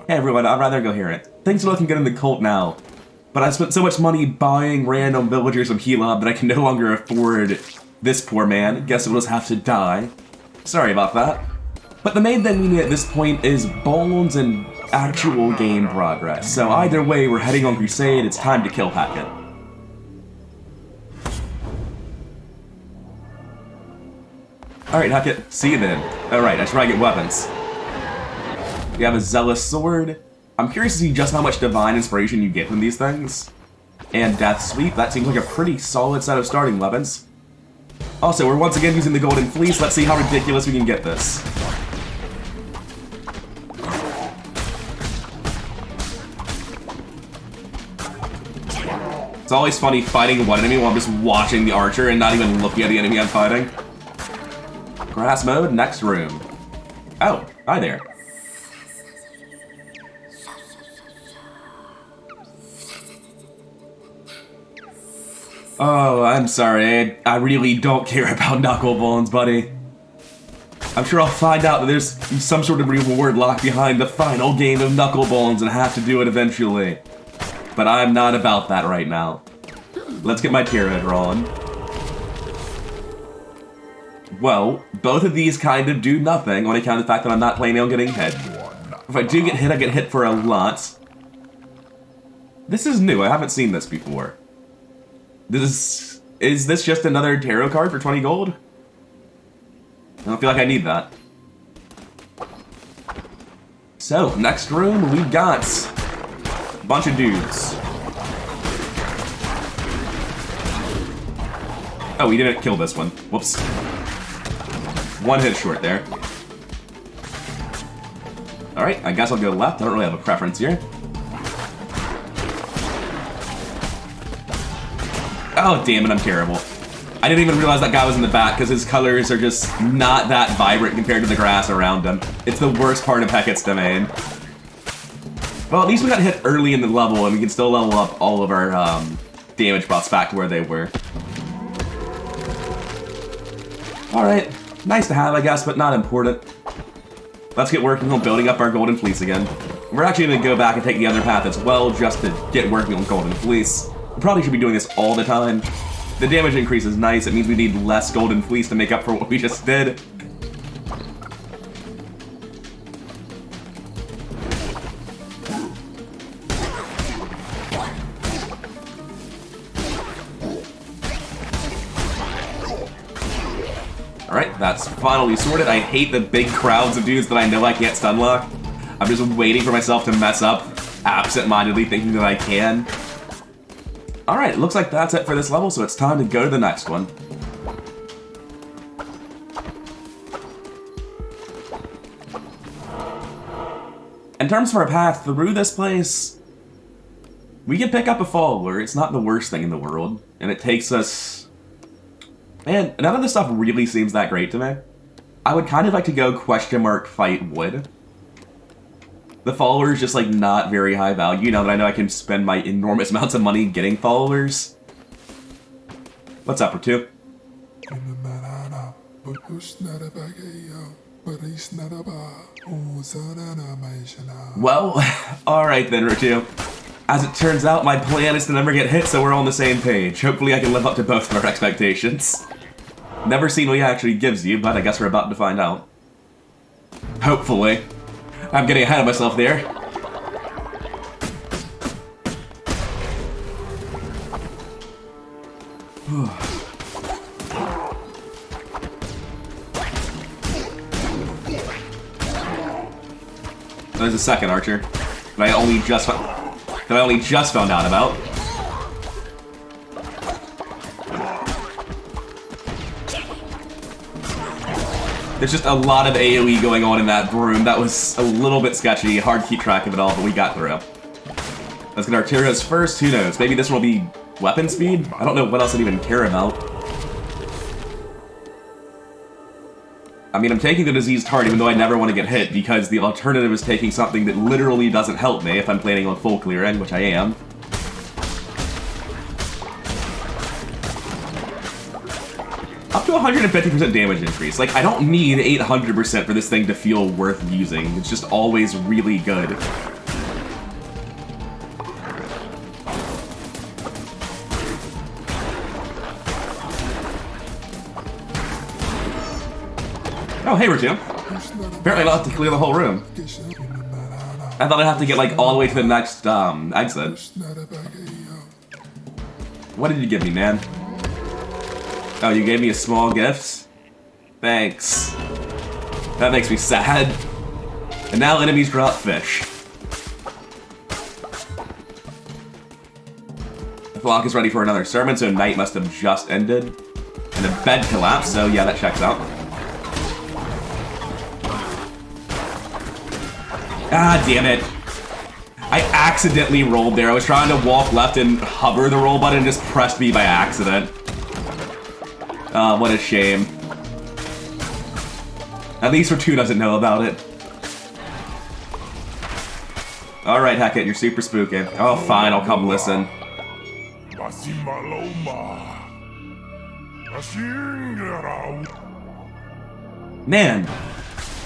Hey everyone, I'd rather go hear it. Things are looking good in the cult now. But I spent so much money buying random villagers from Helob that I can no longer afford this poor man. Guess we'll just have to die. Sorry about that. But the main thing we need at this point is bones and actual game progress. So either way, we're heading on Crusade, it's time to kill Taketh. Alright, Taketh, see you then. Alright, I should probably get weapons. We have a Zealous Sword. I'm curious to see just how much Divine Inspiration you get from these things. And Death Sweep, that seems like a pretty solid set of starting weapons. Also, we're once again using the Golden Fleece. Let's see how ridiculous we can get this. It's always funny fighting one enemy while I'm just watching the archer and not even looking at the enemy I'm fighting. Grass mode, next room. Oh, hi there. Oh, I'm sorry. I really don't care about knuckle bones, buddy. I'm sure I'll find out that there's some sort of reward locked behind the final game of knuckle bones and have to do it eventually. But I'm not about that right now. Let's get my tarot drawn. Well, both of these kind of do nothing on account of the fact that I'm not planning on getting hit. If I do get hit, I get hit for a lot. This is new. I haven't seen this before. Is this just another tarot card for 20 gold? I don't feel like I need that. So, next room, we've got a bunch of dudes. Oh, we didn't kill this one. Whoops. One hit short there. Alright, I guess I'll go left. I don't really have a preference here. Oh, damn it, I'm terrible. I didn't even realize that guy was in the back because his colors are just not that vibrant compared to the grass around him. It's the worst part of Taketh's domain. Well, at least we got hit early in the level and we can still level up all of our damage buffs back to where they were. Alright, nice to have, I guess, but not important. Let's get working on building up our Golden Fleece again. We're actually going to go back and take the other path as well just to get working on Golden Fleece. We probably should be doing this all the time. The damage increase is nice. It means we need less Golden Fleece to make up for what we just did. Alright, that's finally sorted. I hate the big crowds of dudes that I know I can't stun lock. I'm just waiting for myself to mess up, absent-mindedly thinking that I can. Alright, it looks like that's it for this level, so it's time to go to the next one. In terms of our path through this place, we can pick up a follower. It's not the worst thing in the world, and it takes us... Man, none of this stuff really seems that great to me. I would kind of like to go fight wood. The follower is just like not very high value now that I know I can spend my enormous amounts of money getting followers. What's up, R2? Well, alright then, R2. As it turns out, my plan is to never get hit, so we're on the same page. Hopefully I can live up to both of our expectations. Never seen what he actually gives you, but I guess we're about to find out. Hopefully. I'm getting ahead of myself there. There's a second archer that I only just found out about. There's just a lot of AoE going on in that room. That was a little bit sketchy. Hard to keep track of it all, but we got through. Let's get Arterios first. Who knows? Maybe this one will be weapon speed? I don't know what else I'd even care about. I mean, I'm taking the diseased heart even though I never want to get hit because the alternative is taking something that literally doesn't help me if I'm planning on full clearing, which I am. Up to 150% damage increase. Like, I don't need 800% for this thing to feel worth using. It's just always really good. Oh, hey, Ritu. Apparently I'll have to clear the whole room. I thought I'd have to get, like, all the way to the next, exit. What did you give me, man? Oh, you gave me a small gift? Thanks. That makes me sad. And now enemies drop fish. The flock is ready for another sermon, so night must have just ended. And the bed collapsed, so yeah, that checks out. Ah, damn it. I accidentally rolled there. I was trying to walk left and hover the roll button and just pressed B by accident. What a shame. At least Ritu doesn't know about it. Alright, Taketh, you're super spooky. Oh, fine, I'll come listen. Man,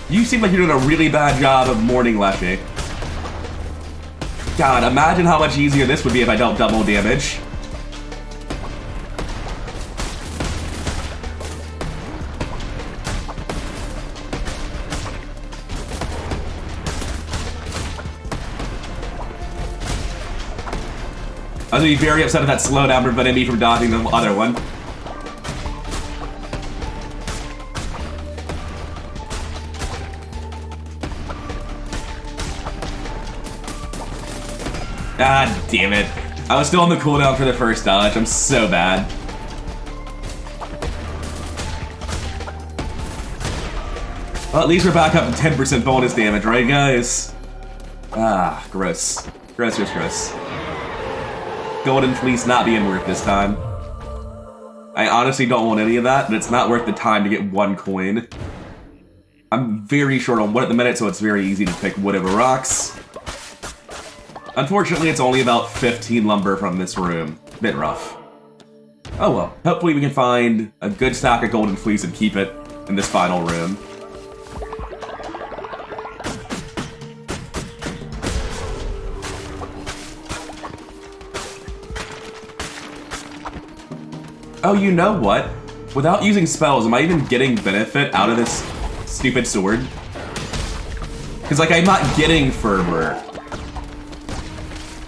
you seem like you're doing a really bad job of mourning Leshy. God, imagine how much easier this would be if I dealt double damage. I was gonna be very upset if that slowdown prevented me from dodging the other one. Ah, damn it. I was still on the cooldown for the first dodge. I'm so bad. Well, at least we're back up to 10% bonus damage, right, guys? Ah, gross. Gross, gross, gross. Golden Fleece not being worth this time. I honestly don't want any of that, but it's not worth the time to get 1 coin. I'm very short on wood at the minute, so it's very easy to pick wood over rocks. Unfortunately, it's only about 15 lumber from this room. Bit rough. Oh well, hopefully we can find a good stack of Golden Fleece and keep it in this final room. Oh, you know what? Without using spells, am I even getting benefit out of this stupid sword? Because, like, I'm not getting fervor.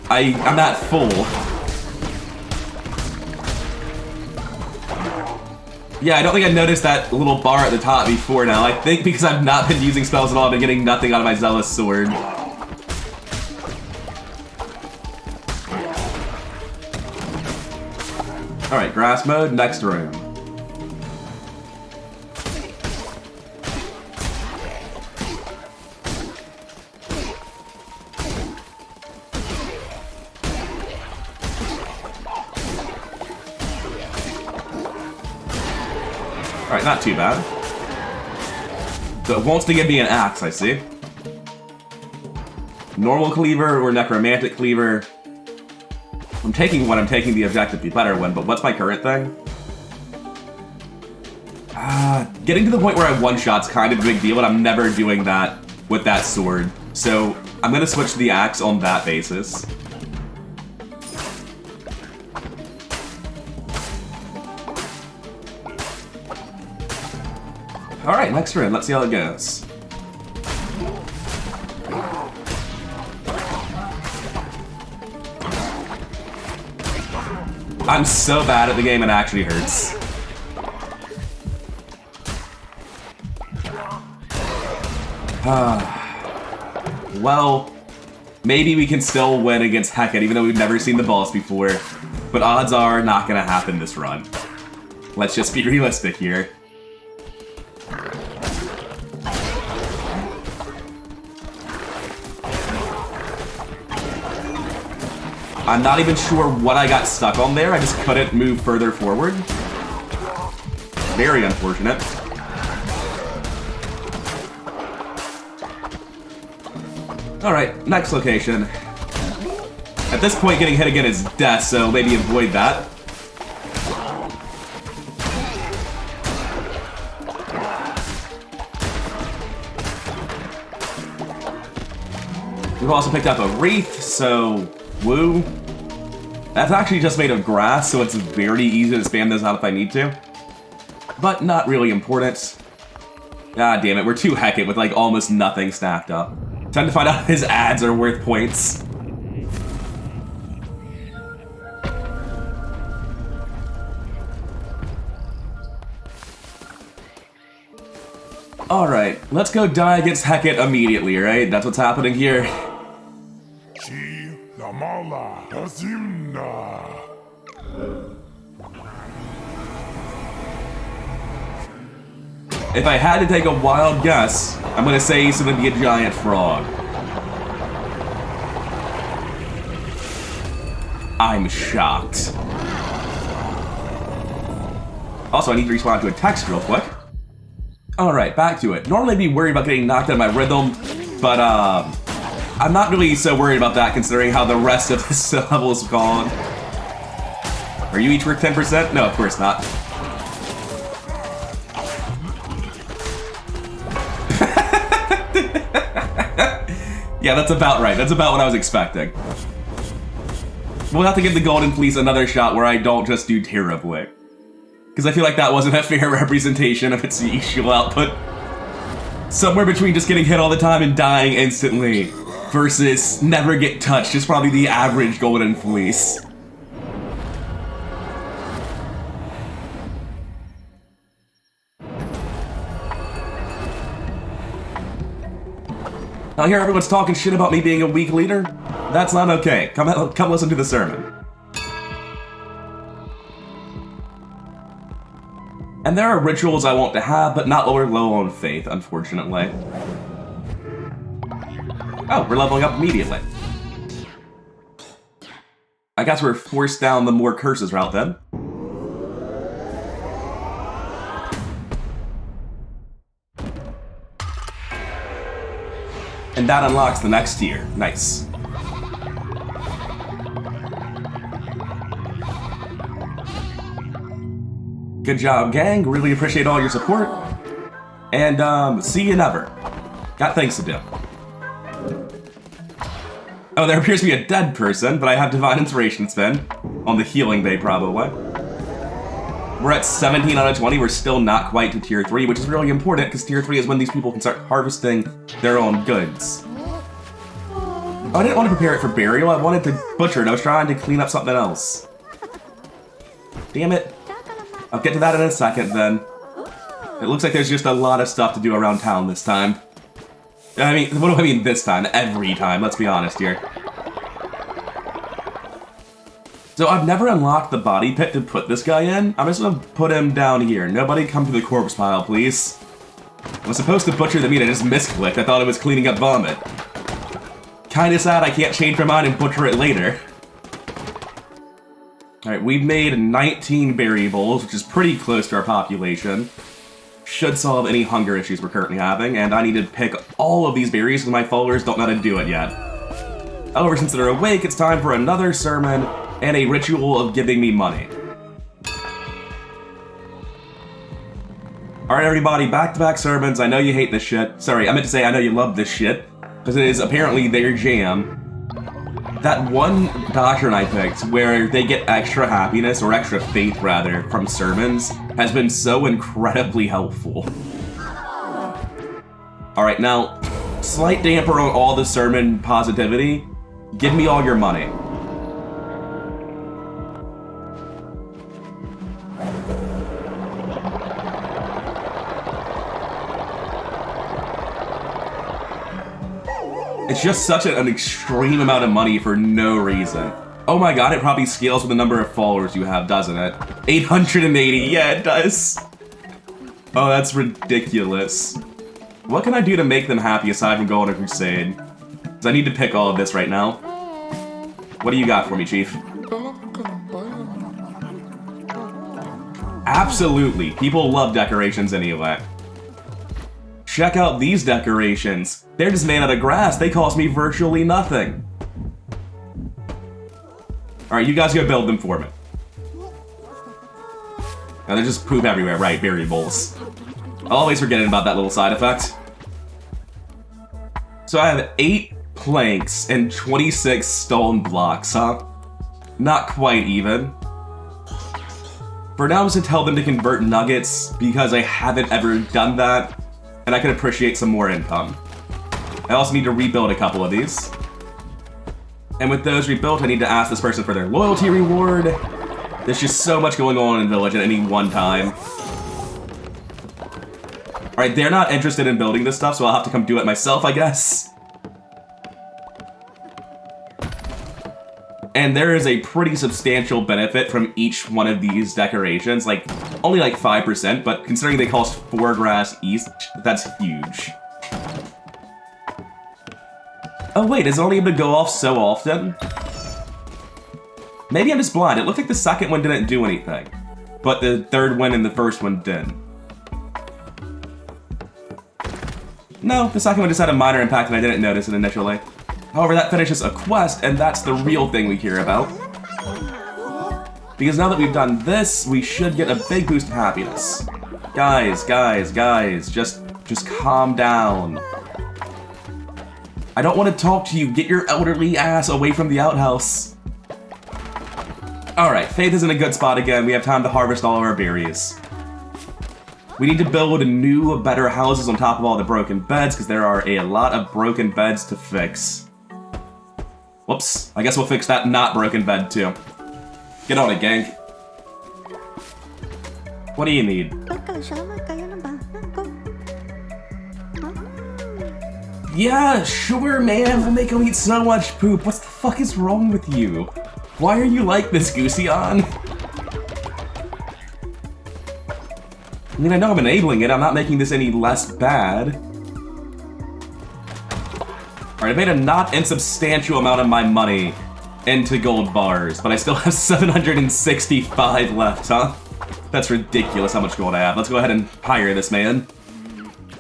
I'm not full. Yeah, I don't think I noticed that little bar at the top before now. I think because I've not been using spells at all, I've been getting nothing out of my Zealous sword. Alright, grass mode, next room. Alright, not too bad. So it wants to give me an axe, I see. Normal cleaver or necromantic cleaver. I'm taking one, I'm taking the objectively better one, but what's my current thing? Getting to the point where I one-shot's kind of a big deal, but I'm never doing that with that sword. So I'm gonna switch to the axe on that basis. Alright, next room, let's see how it goes. I'm so bad at the game, it actually hurts. Well, maybe we can still win against Taketh, even though we've never seen the boss before. But odds are not gonna happen this run. Let's just be realistic here. I'm not even sure what I got stuck on there. I just couldn't move further forward. Very unfortunate. Alright, next location. At this point, getting hit again is death, so maybe avoid that. We've also picked up a wreath, so woo. That's actually just made of grass, so it's very easy to spam those out if I need to. But not really important. God damn it, we're too Hecate with like almost nothing stacked up. Time to find out if his ads are worth points. Alright, let's go die against Hecate immediately, right? That's what's happening here. If I had to take a wild guess, I'm gonna say he's gonna be a giant frog. I'm shocked. Also, I need to respond to a text real quick. Alright, back to it. Normally I'd be worried about getting knocked out of my rhythm, but I'm not really so worried about that considering how the rest of this level is gone. Are you each worth 10%? No, of course not. Yeah, that's about right. That's about what I was expecting. We'll have to give the Golden Fleece another shot where I don't just do terribly. Because I feel like that wasn't a fair representation of its usual output. Somewhere between just getting hit all the time and dying instantly versus never get touched is probably the average Golden Fleece. Now here everyone's talking shit about me being a weak leader. That's not okay. Come listen to the sermon. And there are rituals I want to have, but not lower low on faith, unfortunately. Oh, we're leveling up immediately. I guess we're forced down the more curses route then. And that unlocks the next tier. Nice. Good job, gang. Really appreciate all your support. And, see you never. Got things to do. Oh, there appears to be a dead person, but I have Divine Inspiration spin. On the healing bay, probably. We're at 17 out of 20. We're still not quite to tier 3, which is really important, because tier 3 is when these people can start harvesting their own goods. Oh, I didn't want to prepare it for burial. I wanted to butcher it. I was trying to clean up something else. Damn it. I'll get to that in a second, then. It looks like there's just a lot of stuff to do around town this time. I mean, what do I mean this time? Every time, let's be honest here. So I've never unlocked the body pit to put this guy in. I'm just gonna put him down here. Nobody come to the corpse pile, please. I was supposed to butcher the meat, I just misclicked. I thought it was cleaning up vomit. Kinda sad I can't change my mind and butcher it later. Alright, we've made 19 berry bowls, which is pretty close to our population. Should solve any hunger issues we're currently having, and I need to pick all of these berries because my followers don't know how to do it yet. However, since they're awake, it's time for another sermon and a ritual of giving me money. Alright everybody, back-to-back sermons. I know you hate this shit. Sorry, I meant to say I know you love this shit, because it is apparently their jam. That one doctrine I picked, where they get extra happiness, or extra faith rather, from sermons, has been so incredibly helpful. Alright, now, slight damper on all the sermon positivity. Give me all your money. It's just such an extreme amount of money for no reason. Oh my god, it probably scales with the number of followers you have, doesn't it? 880, yeah it does. Oh, that's ridiculous. What can I do to make them happy aside from go on a crusade? Because I need to pick all of this right now. What do you got for me, Chief? Absolutely, people love decorations anyway. Check out these decorations. They're just made out of grass. They cost me virtually nothing. Alright, you guys go build them for me. Now there's just poop everywhere, right? Berry bowls. Always forgetting about that little side effect. So I have 8 planks and 26 stone blocks, huh? Not quite even. For now, I'm just gonna tell them to convert nuggets because I haven't ever done that. And and I can appreciate some more income. I also need to rebuild a couple of these. And with those rebuilt, I need to ask this person for their loyalty reward. There's just so much going on in Village at any one time. Alright, they're not interested in building this stuff, so I'll have to come do it myself, I guess. And there is a pretty substantial benefit from each one of these decorations. Like, only like 5%, but considering they cost 4 grass each, that's huge. Oh wait, is it only able to go off so often? Maybe I'm just blind. It looked like the second one didn't do anything, but the third one and the first one did. No, the second one just had a minor impact and I didn't notice it initially. However, that finishes a quest, and that's the real thing we care about. Because now that we've done this, we should get a big boost of happiness. Guys, just calm down. I don't want to talk to you. Get your elderly ass away from the outhouse. Alright, Faith is in a good spot again. We have time to harvest all of our berries. We need to build new, better houses on top of all the broken beds, because there are a lot of broken beds to fix. Whoops. I guess we'll fix that not broken bed, too. Get on it, gang. What do you need? Yeah, sure, man. We'll make him eat so much poop. What the fuck is wrong with you? Why are you like this, Gooseion? I mean, I know I'm enabling it. I'm not making this any less bad. Alright, I made a not insubstantial amount of my money into gold bars, but I still have 765 left, huh? That's ridiculous how much gold I have. Let's go ahead and hire this man.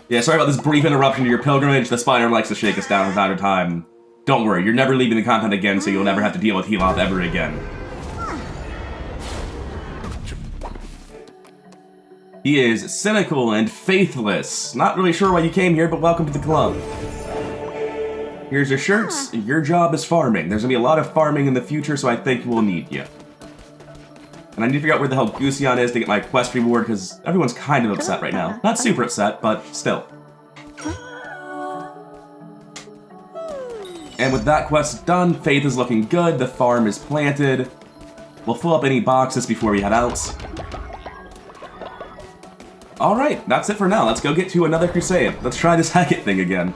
Yeah, sorry about this brief interruption to your pilgrimage. The spider likes to shake us down from time to time. Don't worry, you're never leaving the content again, so you'll never have to deal with Heloth ever again. He is cynical and faithless. Not really sure why you came here, but welcome to the club. Here's your shirts. Your job is farming. There's gonna be a lot of farming in the future, so I think we'll need you. And I need to figure out where the hell Gooseion is to get my quest reward, because everyone's kind of upset right now. Not super upset, but still. And with that quest done, Faith is looking good, the farm is planted. We'll fill up any boxes before we head out. Alright, that's it for now. Let's go get to another crusade. Let's try this Hecate thing again.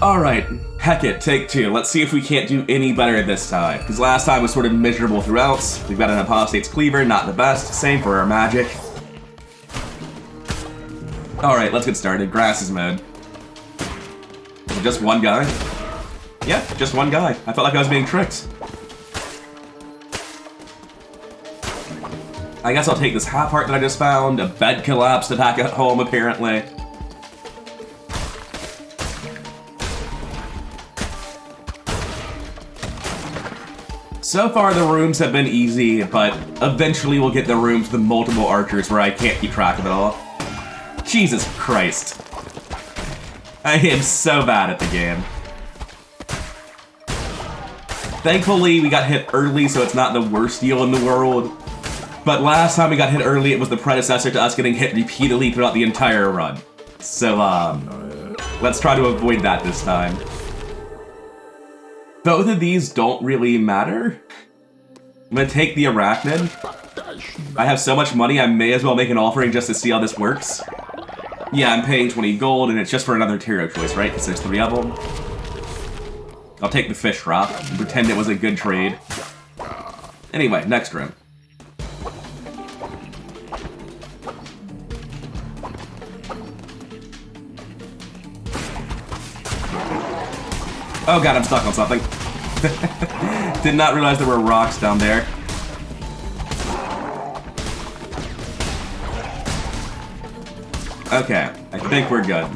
Alright, Hecate, take 2. Let's see if we can't do any better this time. Because last time was sort of miserable throughout. We've got an Apostate's Cleaver, not the best. Same for our magic. Alright, let's get started. Grasses mode. Just one guy? Yeah, just one guy. I felt like I was being tricked. I guess I'll take this half heart that I just found. A bed collapsed attack at home, apparently. So far, the rooms have been easy, but eventually we'll get the rooms with multiple archers where I can't keep track of it all. Jesus Christ. I am so bad at the game. Thankfully, we got hit early, so it's not the worst deal in the world. But last time we got hit early, it was the predecessor to us getting hit repeatedly throughout the entire run. So, let's try to avoid that this time. Both of these don't really matter. I'm gonna take the Arachnid. I have so much money, I may as well make an offering just to see how this works. Yeah, I'm paying 20 gold, and it's just for another hero choice, right? Because there's 3 of them. I'll take the fish drop and pretend it was a good trade. Anyway, next room. Oh god, I'm stuck on something. Did not realize there were rocks down there. Okay, I think we're good.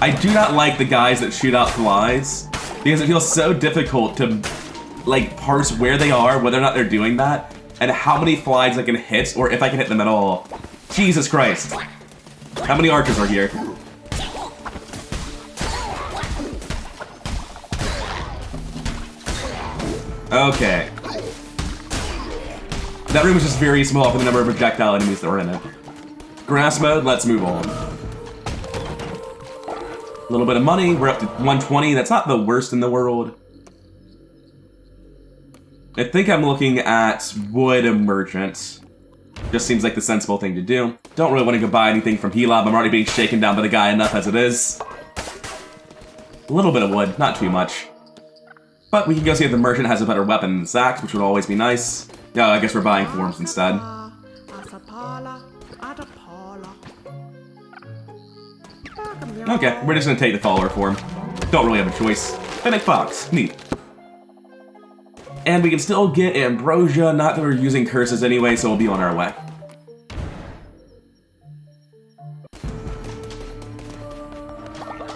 I do not like the guys that shoot out flies, because it feels so difficult to, like, parse where they are, whether or not they're doing that, and how many flies I can hit, or if I can hit them at all. Jesus Christ. How many archers are here? Okay. That room is just very small for the number of projectile enemies that were in it. Grass mode, let's move on. A little bit of money, we're up to 120. That's not the worst in the world. I think I'm looking at wood merchant. Just seems like the sensible thing to do. Don't really want to go buy anything from Helob. I'm already being shaken down by the guy enough as it is. A little bit of wood, not too much. But we can go see if the merchant has a better weapon than Zax, which would always be nice. Yeah, I guess we're buying forms instead. Okay, we're just gonna take the follower form. Don't really have a choice. Fennec Fox, neat. And we can still get Ambrosia, not that we're using curses anyway, so we'll be on our way.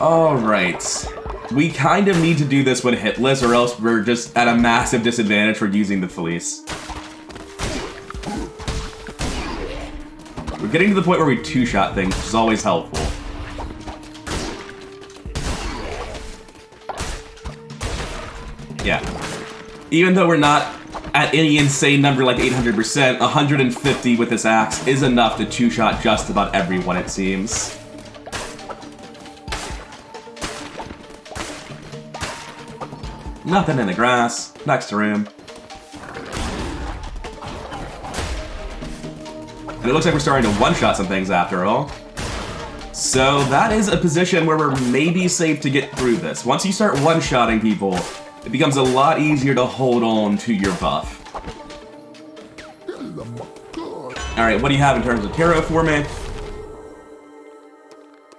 Alright. We kind of need to do this when hitless, or else we're just at a massive disadvantage for using the Fleece. We're getting to the point where we two-shot things, which is always helpful. Yeah. Even though we're not at any insane number like 800%, 150 with this axe is enough to two-shot just about everyone, it seems. Nothing in the grass. Next room. And it looks like we're starting to one-shot some things after all. So that is a position where we're maybe safe to get through this. Once you start one-shotting people, it becomes a lot easier to hold on to your buff. Alright, what do you have in terms of tarot for me?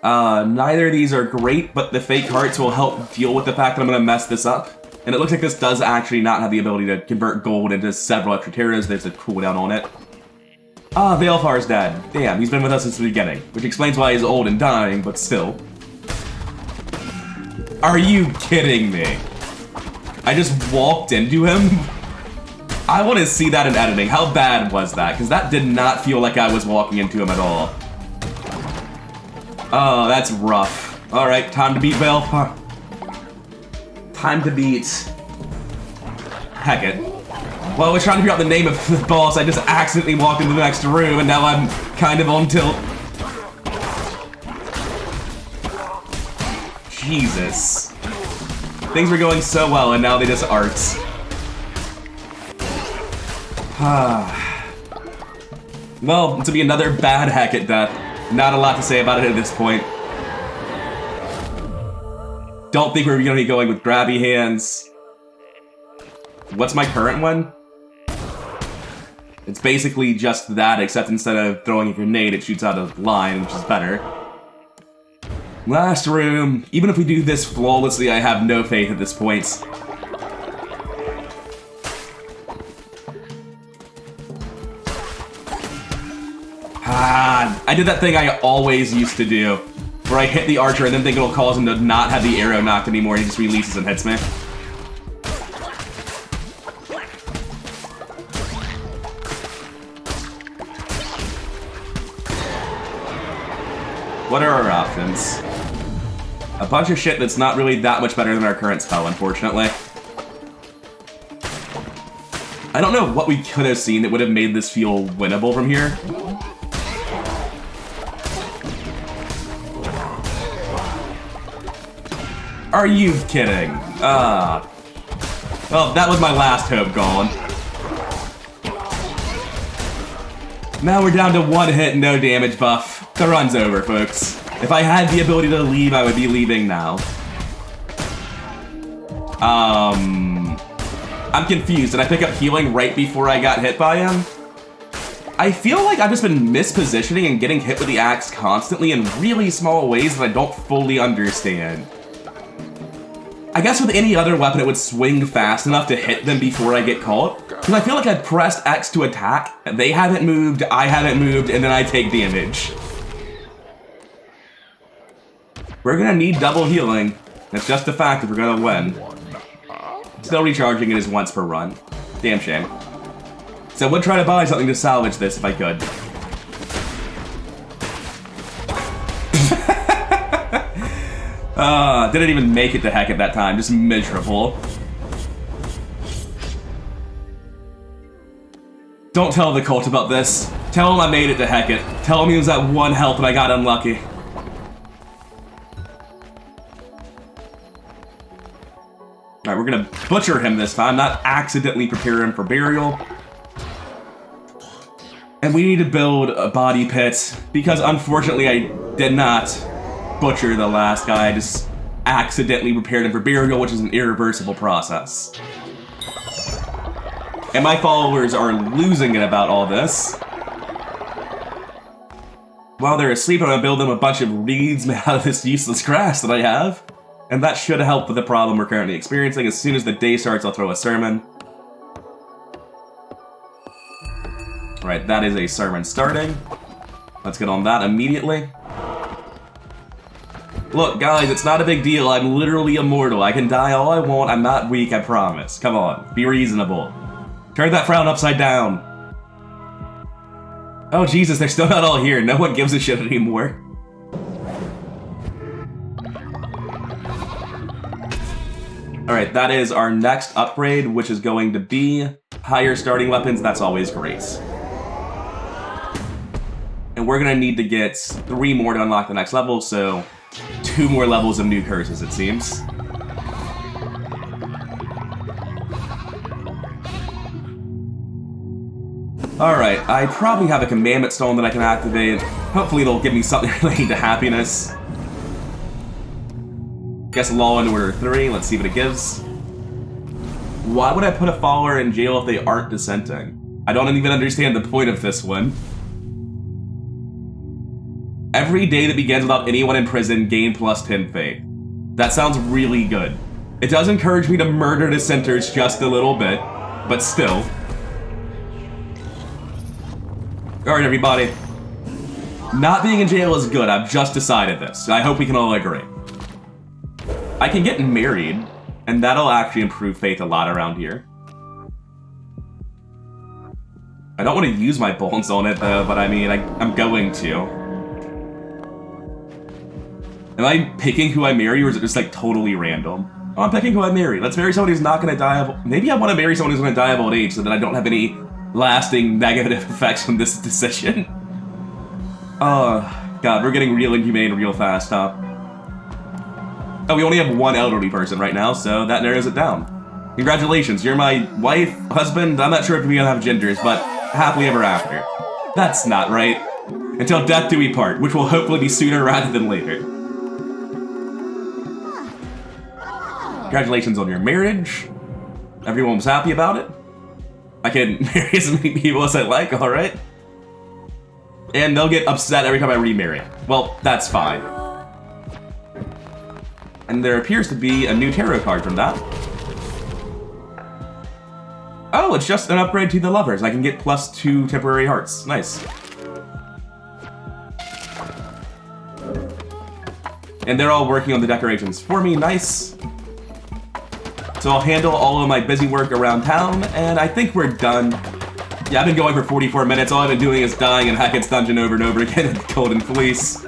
Neither of these are great, but the fake hearts will help deal with the fact that I'm going to mess this up. And it looks like this does actually not have the ability to convert gold into several extra taros. There's a cooldown on it. Ah, Veilfar's dead. Damn, he's been with us since the beginning, which explains why he's old and dying, but still. Are you kidding me? I just walked into him? I want to see that in editing. How bad was that? Because that did not feel like I was walking into him at all. Oh, that's rough. Alright, time to beat Veilfar. Time to beat Taketh. Well, I was trying to figure out the name of the boss. I just accidentally walked into the next room, and now I'm kind of on tilt. Jesus. Things were going so well, and now they just arts. Well, to be another bad Taketh death. Not a lot to say about it at this point. Don't think we're gonna be going with grabby hands. What's my current one? It's basically just that, except instead of throwing a grenade, it shoots out a line, which is better. Last room. Even if we do this flawlessly, I have no faith at this point. I did that thing I always used to do, where I hit the archer and then think it'll cause him to not have the arrow knocked anymore, and he just releases and hits me. What are our options? A bunch of shit that's not really that much better than our current spell, unfortunately. I don't know what we could have seen that would have made this feel winnable from here. Are you kidding? Well, that was my last hope gone. Now we're down to one hit, no damage buff. The run's over, folks. If I had the ability to leave, I would be leaving now. I'm confused. Did I pick up healing right before I got hit by him? I feel like I've just been mispositioning and getting hit with the axe constantly in really small ways that I don't fully understand. I guess with any other weapon it would swing fast enough to hit them before I get caught. Because I feel like I pressed X to attack, they haven't moved, I haven't moved, and then I take damage. We're gonna need double healing. That's just a fact if we're gonna win. Still recharging it is once per run. Damn shame. So I would try to buy something to salvage this if I could. Didn't even make it to heck at that time, just miserable. Don't tell the cult about this. Tell him I made it to Hecate. Tell him he was at 1 health and I got unlucky. Alright, we're gonna butcher him this time, not accidentally prepare him for burial. And we need to build a body pit, because unfortunately I did not butcher the last guy. I just accidentally prepared him for burial, which is an irreversible process. And my followers are losing it about all this. While they're asleep, I'm gonna build them a bunch of reeds made out of this useless grass that I have. And that should help with the problem we're currently experiencing. As soon as the day starts, I'll throw a sermon. Alright, that is a sermon starting. Let's get on that immediately. Look, guys, it's not a big deal. I'm literally immortal. I can die all I want. I'm not weak, I promise. Come on, be reasonable. Turn that frown upside down. Oh, Jesus, they're still not all here. No one gives a shit anymore. Alright, that is our next upgrade, which is going to be higher starting weapons. That's always great. And we're gonna need to get 3 more to unlock the next level, so 2 more levels of new curses, it seems. Alright, I probably have a commandment stone that I can activate. Hopefully it'll give me something related to happiness. Guess Law and Order 3, let's see what it gives. Why would I put a follower in jail if they aren't dissenting? I don't even understand the point of this one. Every day that begins without anyone in prison, gain plus 10 faith. That sounds really good. It does encourage me to murder dissenters just a little bit, but still. Alright, everybody. Not being in jail is good. I've just decided this. I hope we can all agree. I can get married, and that'll actually improve faith a lot around here. I don't want to use my bones on it, though, but I mean, I'm going to. Am I picking who I marry, or is it just, like, totally random? Oh, I'm picking who I marry. Let's marry someone who's not going to die of... Maybe I want to marry someone who's going to die of old age, so that I don't have any lasting negative effects from this decision. Oh, God, we're getting real inhumane real fast, huh? Oh, we only have 1 elderly person right now, so that narrows it down. Congratulations, you're my wife, husband, I'm not sure if we have genders, but happily ever after. That's not right. Until death do we part, which will hopefully be sooner rather than later. Congratulations on your marriage. Everyone was happy about it. I can marry as many people as I like, alright? And they'll get upset every time I remarry. Well, that's fine. And there appears to be a new tarot card from that. Oh, it's just an upgrade to the lovers. I can get plus 2 temporary hearts. Nice. And they're all working on the decorations for me. Nice. So I'll handle all of my busy work around town, and I think we're done. Yeah, I've been going for 44 minutes. All I've been doing is dying in Hacate's dungeon over and over again in Golden Fleece.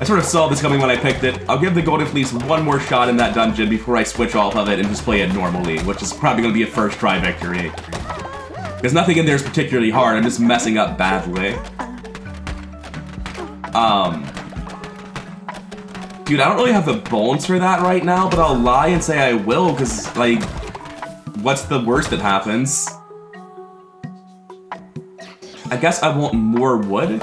I sort of saw this coming when I picked it. I'll give the Golden Fleece 1 more shot in that dungeon before I switch off of it and just play it normally, which is probably going to be a first try victory. Because nothing in there is particularly hard, I'm just messing up badly. Dude, I don't really have the bones for that right now, but I'll lie and say I will, because, like, what's the worst that happens? I guess I want more wood.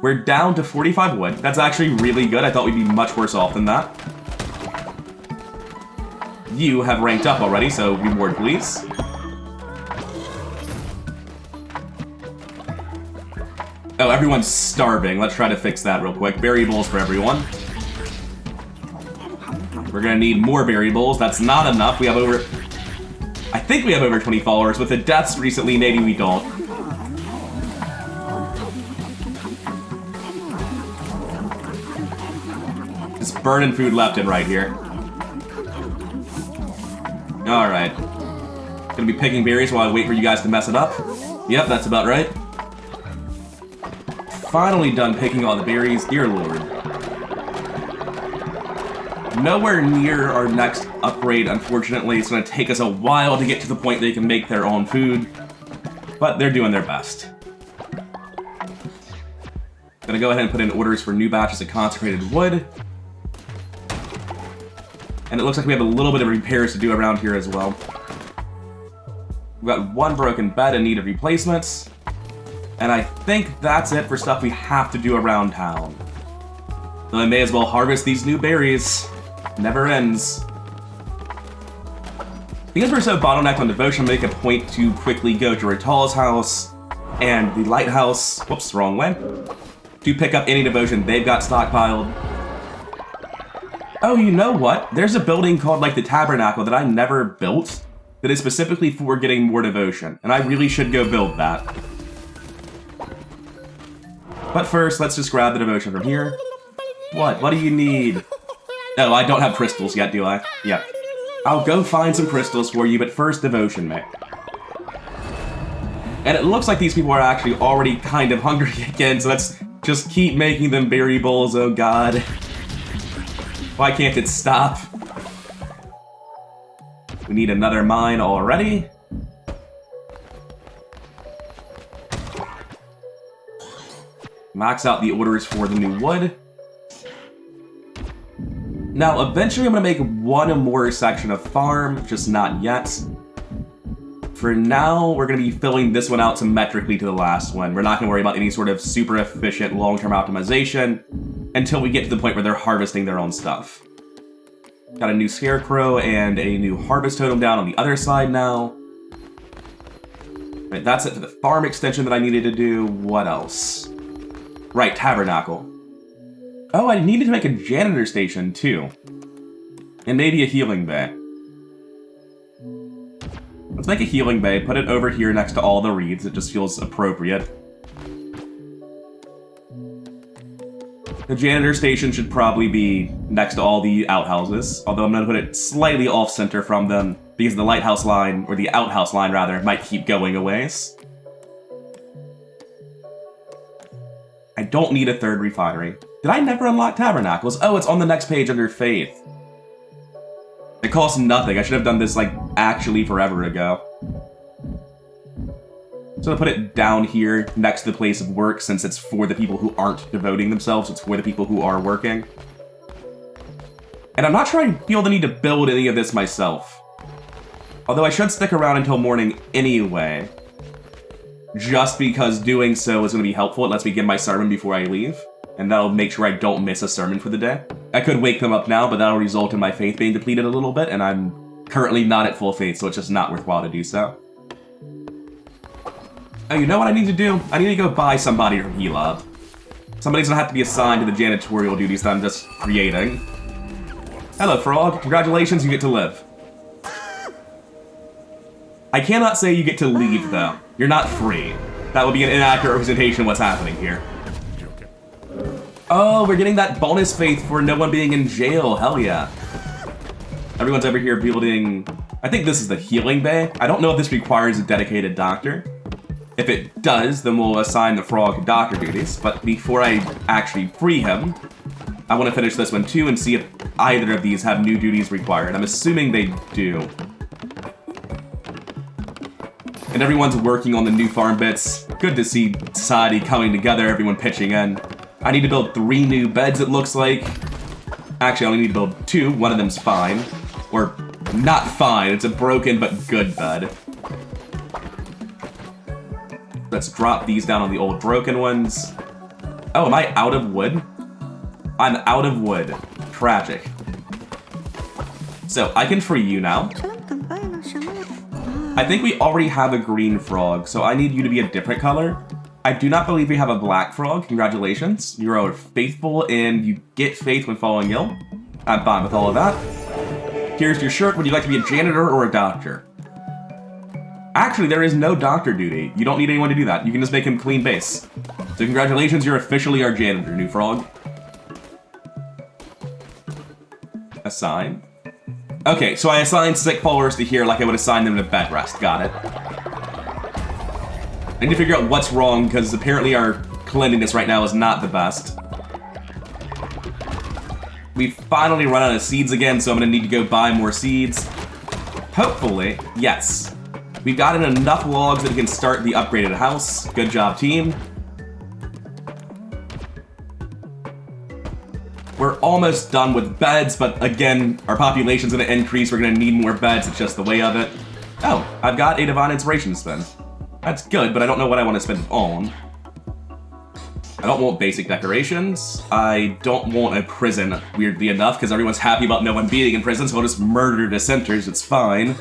We're down to 45 wood. That's actually really good. I thought we'd be much worse off than that. You have ranked up already, so reward please. Oh, everyone's starving. Let's try to fix that real quick. Berry bowls for everyone. We're gonna need more berry bowls. That's not enough. We have over... I think we have over 20 followers. With the deaths recently, maybe we don't. Just burning food left and right here. Alright. Gonna be picking berries while I wait for you guys to mess it up. Yep, that's about right. Finally done picking all the berries. Dear Lord. Nowhere near our next upgrade, unfortunately. It's going to take us a while to get to the point they can make their own food. but they're doing their best. Gonna go ahead and put in orders for new batches of consecrated wood. And it looks like we have a little bit of repairs to do around here as well. We've got one broken bed in need of replacements. And I think that's it for stuff we have to do around town. So I may as well harvest these new berries. Never ends. Because we're so bottlenecked on devotion, make a point to quickly go to Rital's house and the lighthouse, whoops, wrong way, to pick up any devotion they've got stockpiled. Oh, you know what? There's a building called, like, the Tabernacle that I never built that is specifically for getting more devotion, and I really should go build that. But first, let's just grab the devotion from here. What? What do you need? Oh, I don't have crystals yet, do I? Yep. I'll go find some crystals for you, but first devotion, mate. And it looks like these people are actually already kind of hungry again, so let's just keep making them berry bowls, oh god. Why can't it stop? We need another mine already. Max out the orders for the new wood. Now, eventually I'm going to make one more section of farm, just not yet. For now, we're going to be filling this one out symmetrically to the last one. We're not going to worry about any sort of super efficient long-term optimization until we get to the point where they're harvesting their own stuff. Got a new scarecrow and a new harvest totem down on the other side now. Right, that's it for the farm extension that I needed to do. What else? Right, tabernacle. Oh, I needed to make a janitor station too. And maybe a healing bay. Let's make a healing bay, put it over here next to all the reeds. It just feels appropriate. The janitor station should probably be next to all the outhouses, although I'm going to put it slightly off-center from them, because the lighthouse line, or the outhouse line rather, might keep going a ways. I don't need a third refinery. Did I never unlock tabernacles? Oh, it's on the next page under faith. It costs nothing. I should have done this, like, actually forever ago. So I'll put it down here next to the place of work, since it's for the people who aren't devoting themselves. It's for the people who are working. And I'm not sure I feel the need to build any of this myself. Although I should stick around until morning anyway. Just because doing so is going to be helpful. It lets me give my sermon before I leave. And that'll make sure I don't miss a sermon for the day. I could wake them up now, but that'll result in my faith being depleted a little bit, and I'm currently not at full faith, so it's just not worthwhile to do so. Oh, you know what I need to do? I need to go buy somebody from Helab. Somebody's gonna have to be assigned to the janitorial duties that I'm just creating. Hello, Frog. Congratulations, you get to live. I cannot say you get to leave, though. You're not free. That would be an inaccurate representation of what's happening here. Oh, we're getting that bonus faith for no one being in jail. Hell yeah. Everyone's over here building... I think this is the healing bay. I don't know if this requires a dedicated doctor. If it does, then we'll assign the frog doctor duties. But before I actually free him, I want to finish this one too and see if either of these have new duties required. I'm assuming they do. And everyone's working on the new farm bits. Good to see society coming together, everyone pitching in. I need to build 3 new beds, it looks like. Actually, I only need to build 2. One of them's fine. Or, not fine. It's a broken but good bed. Let's drop these down on the old broken ones. Oh, am I out of wood? I'm out of wood. Tragic. So, I can free you now. I think we already have a green frog, so I need you to be a different color. I do not believe we have a black frog. Congratulations. You are faithful and you get faith when falling ill. I'm fine with all of that. Here's your shirt. Would you like to be a janitor or a doctor? Actually, there is no doctor duty. You don't need anyone to do that. You can just make him clean base. So congratulations, you're officially our janitor, new frog. Assign. Okay, so I assigned sick followers to here like I would assign them to bed rest. Got it. I need to figure out what's wrong, because apparently our cleanliness right now is not the best. We finally run out of seeds again, so I'm going to need to go buy more seeds. Hopefully, yes. We've gotten enough logs that we can start the upgraded house. Good job, team. We're almost done with beds, but again, our population's gonna increase. We're gonna need more beds. It's just the way of it. Oh, I've got a Divine Inspiration to spend. That's good, but I don't know what I want to spend it on. I don't want basic decorations. I don't want a prison, weirdly enough, because everyone's happy about no one being in prison, so I'll just murder dissenters. It's fine.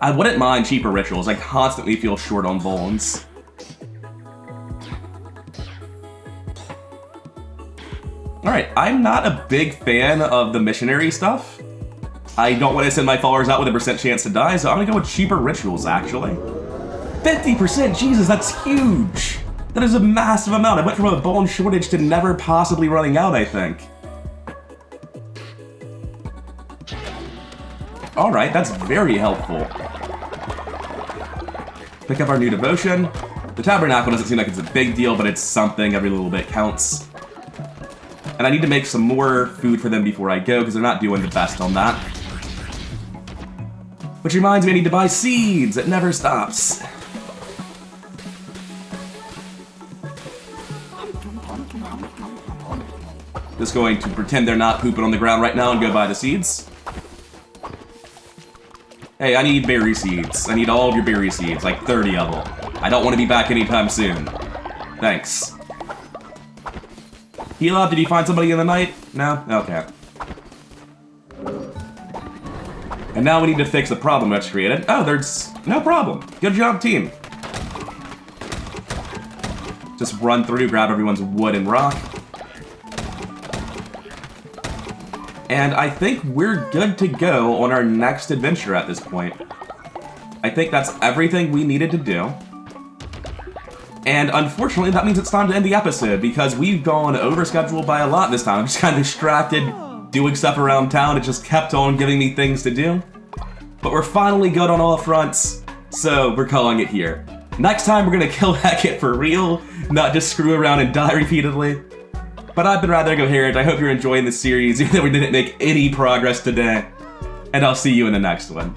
I wouldn't mind cheaper rituals. I constantly feel short on bones. Alright, I'm not a big fan of the missionary stuff. I don't want to send my followers out with a % chance to die, so I'm gonna go with cheaper rituals, actually. 50%? Jesus, that's huge! That is a massive amount. I went from a bone shortage to never possibly running out, I think. Alright, that's very helpful. Pick up our new devotion. The tabernacle doesn't seem like it's a big deal, but it's something. Every little bit counts. And I need to make some more food for them before I go, because they're not doing the best on that. Which reminds me, I need to buy seeds! It never stops. Just going to pretend they're not pooping on the ground right now and go buy the seeds. Hey, I need berry seeds. I need all of your berry seeds, like 30 of them. I don't want to be back anytime soon. Thanks. Heal up, did you find somebody in the night? No? Okay. And now we need to fix the problem that's created. Oh, there's no problem. Good job, team. Just run through, grab everyone's wood and rock. And I think we're good to go on our next adventure at this point. I think that's everything we needed to do. And unfortunately, that means it's time to end the episode, because we've gone over schedule by a lot this time. I'm just kind of distracted, doing stuff around town. It just kept on giving me things to do. But we're finally good on all fronts, so we're calling it here. Next time, we're gonna kill Taketh for real, not just screw around and die repeatedly. But I've been Rather Coherent. I hope you're enjoying this series, even though we didn't make any progress today. And I'll see you in the next one.